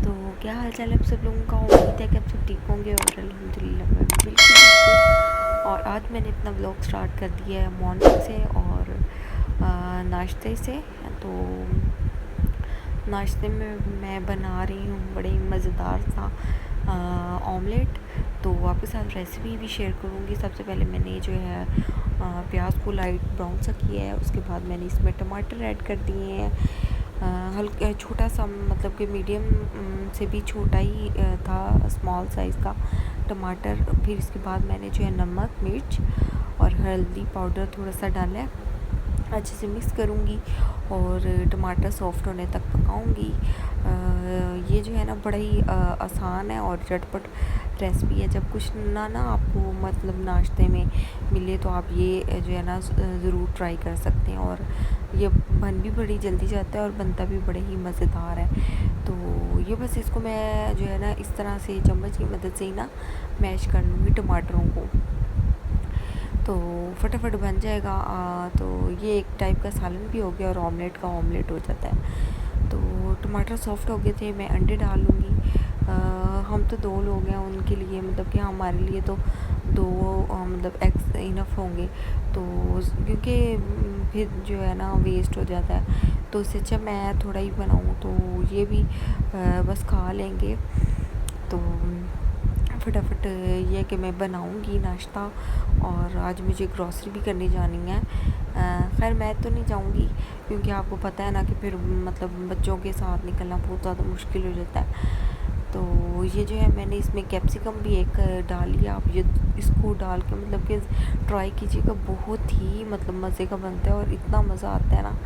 तो क्या हाल चाल है आप सब लोगों का। उम्मीद है कि आप सब ठीक होंगे और अल्हम्दुलिल्लाह मैं भी बिल्कुल ठीक हूँ। और आज मैंने अपना ब्लॉग स्टार्ट कर दिया है मॉर्निंग से और नाश्ते से। तो नाश्ते में मैं बना रही हूँ बड़े मज़ेदार सा ऑमलेट। तो आपके साथ रेसिपी भी शेयर करूँगी। सबसे पहले मैंने जो है प्याज को लाइट ब्राउन सा किया है, उसके बाद मैंने इसमें टमाटर ऐड कर दिए हैं। हल्का छोटा सा, मतलब कि मीडियम से भी छोटा ही था, स्मॉल साइज़ का टमाटर। फिर इसके बाद मैंने जो है नमक, मिर्च और हल्दी पाउडर थोड़ा सा डाला है। अच्छे से मिक्स करूँगी और टमाटर सॉफ्ट होने तक पकाऊँगी। ये जो है ना बड़ा ही आसान है और झटपट रेसिपी है। जब कुछ ना आपको मतलब नाश्ते में मिले तो आप ये जो है ना ज़रूर ट्राई कर सकते हैं। और ये बन भी बड़ी जल्दी जाता है और बनता भी बड़े ही मज़ेदार है। तो ये बस इसको मैं जो है ना इस तरह से चम्मच की मदद से ही ना मैश कर लूँगी टमाटरों को, तो फटाफट बन जाएगा। तो ये एक टाइप का सालन भी हो गया और ऑमलेट का ऑमलेट हो जाता है। तो टमाटर सॉफ्ट हो गए थे, मैं अंडे डाल लूँगी। हम तो 2 लोग हैं, उनके लिए मतलब कि हमारे लिए तो 2 मतलब एग्स इनफ होंगे। तो क्योंकि फिर जो है ना वेस्ट हो जाता है, तो उससे अच्छा मैं थोड़ा ही बनाऊँ तो ये भी बस खा लेंगे। तो फटाफट ये कि मैं बनाऊंगी नाश्ता। और आज मुझे ग्रॉसरी भी करने जानी है। खैर मैं तो नहीं जाऊंगी क्योंकि आपको पता है ना कि फिर मतलब बच्चों के साथ निकलना बहुत ज़्यादा मुश्किल हो जाता है। तो ये जो है मैंने इसमें कैप्सिकम भी एक डाल लिया। आप ये इसको डाल के मतलब कि ट्राई कीजिएगा, बहुत ही मतलब मज़े का बनता है और इतना मज़ा आता है ना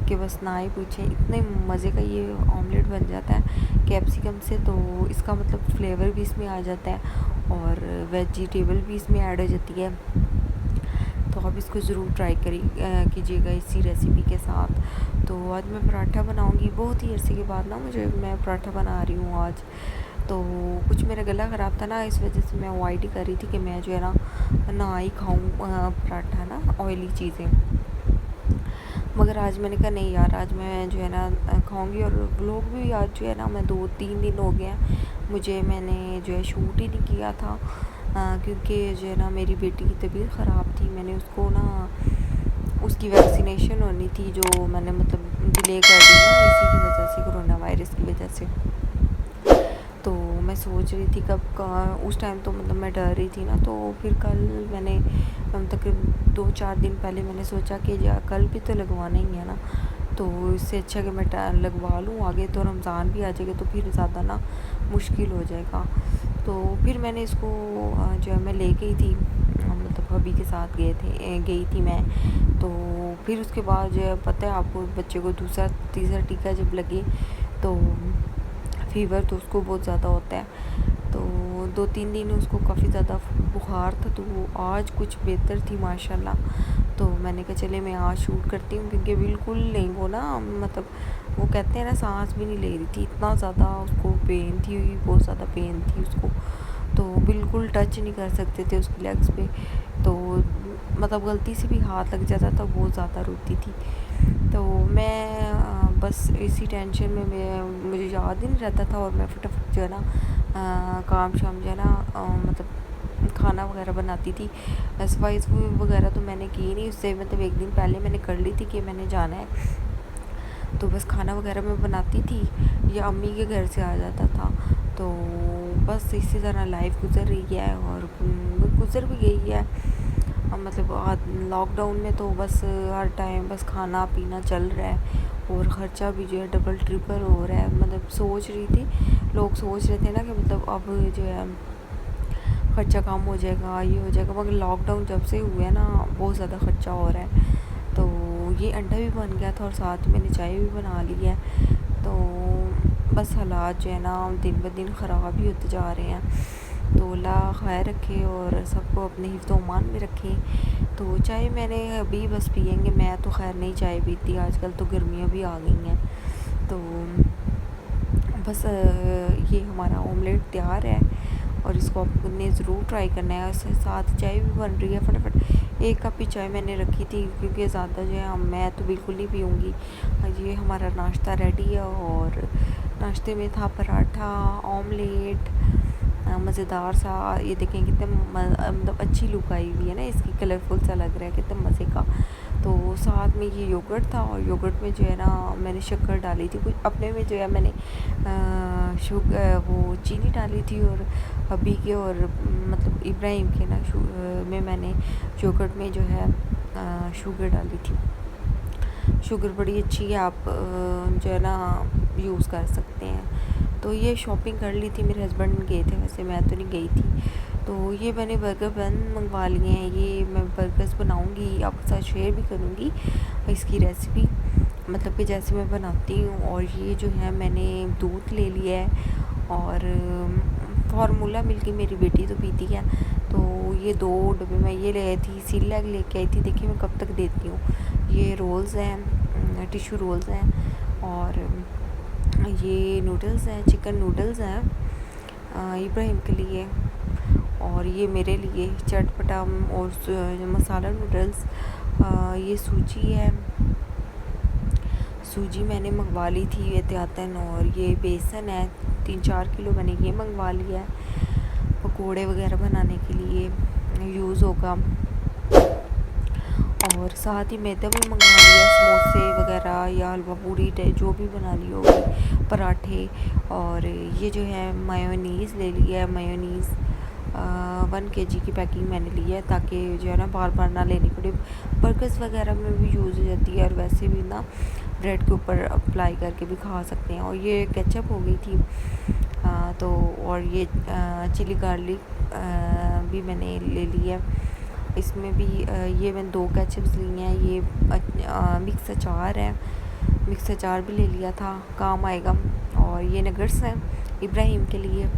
कि बस ना ही पूछें। इतने मज़े का ये ऑमलेट बन जाता है कैप्सिकम से, तो इसका मतलब फ्लेवर भी इसमें आ जाता है और वेजिटेबल भी इसमें ऐड हो जाती है। तो आप इसको ज़रूर ट्राई कीजिएगा इसी रेसिपी के साथ। तो आज मैं पराठा बनाऊंगी, बहुत ही अरसे के बाद ना मैं पराठा बना रही हूँ आज। तो कुछ मेरा गला ख़राब था ना, इस वजह से मैं अवॉइड ही कर रही थी कि मैं जो है ना ही खाऊँ पराठा ना, ऑयली चीज़ें। मगर आज मैंने कहा नहीं यार, आज मैं जो है ना खाऊंगी। और व्लॉग भी आज जो है ना मैं 2-3 दिन हो गए हैं मैंने जो है शूट ही नहीं किया था। क्योंकि जो है ना मेरी बेटी की तबीयत ख़राब थी, मैंने उसको ना उसकी वैक्सीनेशन होनी थी जो मैंने मतलब डिले कर दी ना, इसी की वजह से, कोरोना वायरस की वजह से। तो मैं सोच रही थी उस टाइम तो मतलब मैं डर रही थी ना। तो फिर कल मैंने तकरीबन 2-4 दिन पहले मैंने सोचा कि कल भी तो लगवाना ही है ना, तो इससे अच्छा कि मैं लगवा लूँ। आगे तो रमज़ान भी आ जाएगा तो फिर ज़्यादा ना मुश्किल हो जाएगा। तो फिर मैंने इसको जो है मैं ले गई थी, मतलब भाभी के साथ गई थी मैं। तो फिर उसके बाद जो है पता है आपको, बच्चे को दूसरा तीसरा टीका जब लगे तो फ़ीवर तो उसको बहुत ज़्यादा होता है। तो 2-3 दिन उसको काफ़ी ज़्यादा बुखार था, तो वो आज कुछ बेहतर थी माशाल्लाह। तो मैंने कहा चले मैं आज शूट करती हूँ, क्योंकि बिल्कुल नहीं वो ना मतलब वो कहते हैं ना सांस भी नहीं ले रही थी, इतना ज़्यादा उसको पेन थी, बहुत ज़्यादा पेन थी उसको। तो बिल्कुल टच नहीं कर सकते थे उसकी लेग्स पे। तो मतलब गलती से भी हाथ लग जाता था, बहुत ज़्यादा रोती थी। तो मैं बस इसी टेंशन में मुझे याद ही नहीं रहता था और मैं फटाफट जो है ना काम शाम जो है ना मतलब खाना वगैरह बनाती थी। सफाई वगैरह तो मैंने की नहीं, उससे मतलब एक दिन पहले मैंने कर ली थी कि मैंने जाना है। तो बस खाना वगैरह मैं बनाती थी या अम्मी के घर से आ जाता था। तो बस इसी तरह लाइफ गुज़र रही है और गुज़र भी गई है। मतलब लॉकडाउन में तो बस हर टाइम बस खाना पीना चल रहा है और ख़र्चा भी जो है डबल ट्रिपल हो रहा है। मतलब सोच रही थी, लोग सोच रहे थे ना कि मतलब अब जो है ख़र्चा कम हो जाएगा, ये हो जाएगा, मगर लॉकडाउन जब से हुआ है ना बहुत ज़्यादा ख़र्चा हो रहा है। तो ये अंडा भी बन गया था और साथ में मैंने चाय भी बना ली है। तो बस हालात जो है ना दिन ब दिन ख़राब ही होते जा रहे हैं। तो अल्लाह खैर रखे और सबको अपने हिफ्ज़ ईमान में रखे। तो चाय मैंने अभी बस पियेंगे, मैं तो खैर नहीं चाय पीती, आजकल तो गर्मियाँ भी आ गई हैं। तो बस ये हमारा ऑमलेट तैयार है और इसको आपने ज़रूर ट्राई करना है। उसके साथ चाय भी बन रही है, फटाफट 1 कप ही चाय मैंने रखी थी क्योंकि ज़्यादा जो है मैं तो बिल्कुल नहीं पीऊँगी। ये हमारा नाश्ता रेडी है और नाश्ते में था पराठा, ऑमलेट, मज़ेदार सा। ये देखें कितने मतलब अच्छी लुक आई हुई है ना इसकी, कलरफुल सा लग रहा है कितने मज़े का। तो साथ में ये योगर्ट था, और योगर्ट में जो है ना मैंने शक्कर डाली थी, कुछ अपने में जो है मैंने शुगर वो चीनी डाली थी, और अभी के और मतलब इब्राहिम के ना में मैंने योगर्ट में जो है शुगर डाली थी। शुगर बड़ी अच्छी है, आप जो है ना यूज़ कर सकते हैं। तो ये शॉपिंग कर ली थी, मेरे हस्बैंड गए थे, वैसे मैं तो नहीं गई थी। तो ये मैंने बर्गर बन मंगवा लिए हैं, ये मैं बर्गर्स बनाऊंगी, आपके साथ शेयर भी करूंगी इसकी रेसिपी, मतलब कि जैसे मैं बनाती हूँ। और ये जो है मैंने दूध ले लिया है, और फार्मूला मिल्क मेरी बेटी तो पीती है, तो ये 2 डब्बे मैं ये ले आई थी, सीलैग लेके आई थी, देखिए मैं कब तक देती हूँ। ये रोल्स हैं, टिश्यू रोल्स हैं, और ये नूडल्स हैं, चिकन नूडल्स हैं इब्राहिम के लिए, और ये मेरे लिए चटपटा और मसाला नूडल्स। ये सूजी है, सूजी मैंने मंगवा ली थी एहतियातन, और ये बेसन है 3-4 किलो मैंने ये मंगवा लिया है, पकोड़े वगैरह बनाने के लिए यूज़ होगा। और साथ ही मैदा भी मंगवा लिया, समोसे वगैरह या हलवा पूड़ी जो भी बनानी होगी, पराठे। और ये जो है मायोनीज़ ले लिया है, मायोनीज़ 1 kg की पैकिंग मैंने ली है, ताकि जो है ना बार बार ना लेनी पड़े। बर्गर्स वगैरह में भी यूज़ हो जाती है, और वैसे भी ना ब्रेड के ऊपर अप्लाई करके भी खा सकते हैं। और ये केचप हो गई थी, तो और ये चिली गार्लिक भी मैंने ले लिया है। इसमें भी ये मैंने 2 केचप्स लिए हैं, ये मिक्स अचार है, मिक्स अचार भी ले लिया था, काम आएगा। और ये नगर्स हैं इब्राहिम के लिए,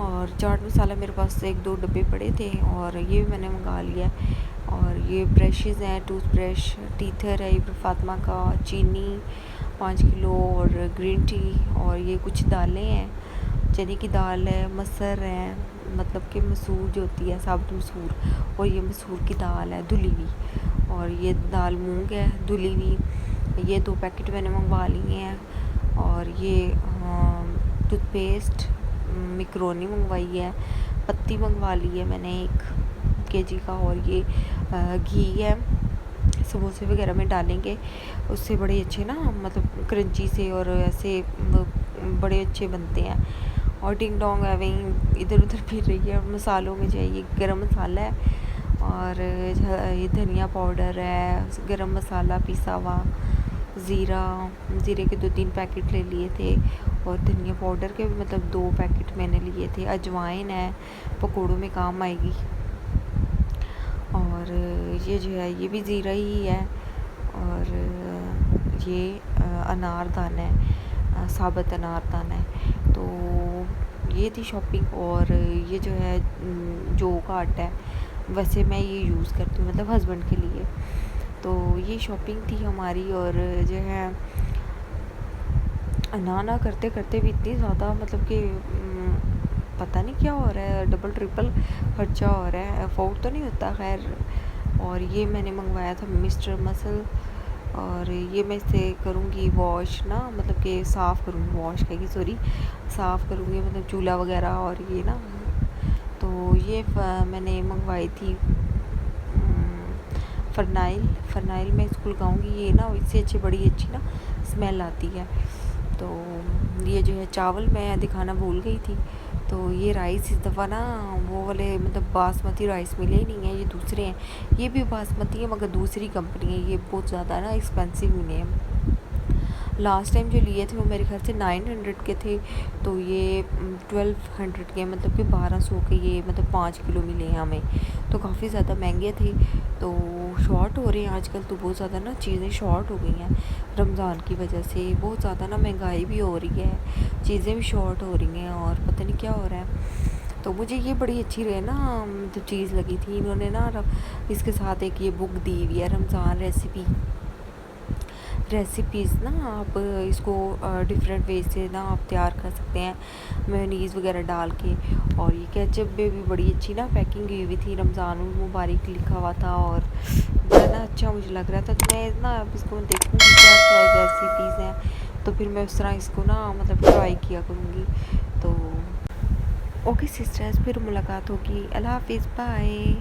और चाट मसाला मेरे पास 1-2 डब्बे पड़े थे, और ये भी मैंने मंगा लिया है। और ये ब्रशेज़ हैं, टूथब्रश, टीथर है फातिमा का, चीनी 5 किलो, और ग्रीन टी, और ये कुछ दालें हैं, चने की दाल है, मसर है, मतलब कि मसूर जो होती है साबुत मसूर, और ये मसूर की दाल है धुली हुई, और ये दाल मूंग है धुली हुई। ये 2 पैकेट मैंने मंगवा लिए हैं। और ये टूथपेस्ट, मिक्रोनी मंगवाई है, पत्ती मंगवा ली है मैंने 1 kg का। और ये घी है, समोसे वगैरह में डालेंगे, उससे बड़े अच्छे ना मतलब क्रंची से और ऐसे बड़े अच्छे बनते हैं। और टिंग डोंग है वहीं इधर उधर फिर रही है। मसालों में जो है ये गरम मसाला है, और ये धनिया पाउडर है, गरम मसाला पिसा हुआ, ज़ीरे के 2-3 पैकेट ले लिए थे, और धनिया पाउडर के भी मतलब 2 पैकेट मैंने लिए थे। अजवाइन है, पकौड़ों में काम आएगी। और ये जो है ये भी ज़ीरा ही है। और ये अनारदाना है, साबुत अनारदाना है। तो ये थी शॉपिंग। और ये जो है जौ का आटा है, वैसे मैं ये यूज़ करती हूँ मतलब हस्बैंड के लिए। तो ये शॉपिंग थी हमारी। और जो है ना करते करते भी इतनी ज़्यादा मतलब कि पता नहीं क्या हो रहा है, डबल ट्रिपल खर्चा हो रहा है, अफोर्ड तो नहीं होता खैर। और ये मैंने मंगवाया था मिस्टर मसल, और ये मैं इसे करूँगी वॉश ना, मतलब कि साफ़ करूँगी, वॉश कहेगी सॉरी, साफ़ करूँगी मतलब चूल्हा वगैरह। और ये ना तो ये मैंने मंगवाई थी फ़रनाइल में इसको लगाऊँगी, ये ना इससे अच्छी बड़ी अच्छी ना स्मेल आती है। तो ये जो है चावल मैं दिखाना भूल गई थी। तो ये राइस इस दफ़ा ना वो वाले मतलब बासमती राइस मिले ही नहीं है, ये दूसरे हैं। ये भी बासमती है मगर दूसरी कंपनी है, ये बहुत ज़्यादा ना एक्सपेंसिव मिले हैं। लास्ट टाइम जो लिए थे वो मेरे ख्याल से 900 के थे, तो ये 1200 के मतलब कि 1200 के ये मतलब 5 किलो मिले हैं हमें, तो काफ़ी ज़्यादा महंगे थे। तो शॉर्ट हो रहे हैं आजकल, तो बहुत ज़्यादा ना चीज़ें शॉर्ट हो गई हैं रमज़ान की वजह से, बहुत ज़्यादा ना महंगाई भी हो रही है, चीज़ें भी शॉर्ट हो रही हैं, और पता नहीं क्या हो रहा है। तो मुझे ये बड़ी अच्छी रहे ना जो चीज़ लगी थी, इन्होंने ना इसके साथ एक ये बुक दी हुई है रमज़ान रेसिपीज़ ना, आप इसको डिफरेंट वे से ना आप तैयार कर सकते हैं मेयोनीज़ वगैरह डाल के। और ये केचप में भी बड़ी अच्छी ना पैकिंग की हुई थी, रमज़ान मुबारक लिखा हुआ था, और बड़ा ना अच्छा मुझे लग रहा था। तो मैं ना अब इसको देखूँगी क्या क्या रेसिपीज़ हैं, तो फिर मैं उस तरह इसको ना मतलब ट्राई किया करूँगी। तो ओके सिस्टर्स, फिर मुलाकात होगी। अल्लाह हाफ़िज़, बाय।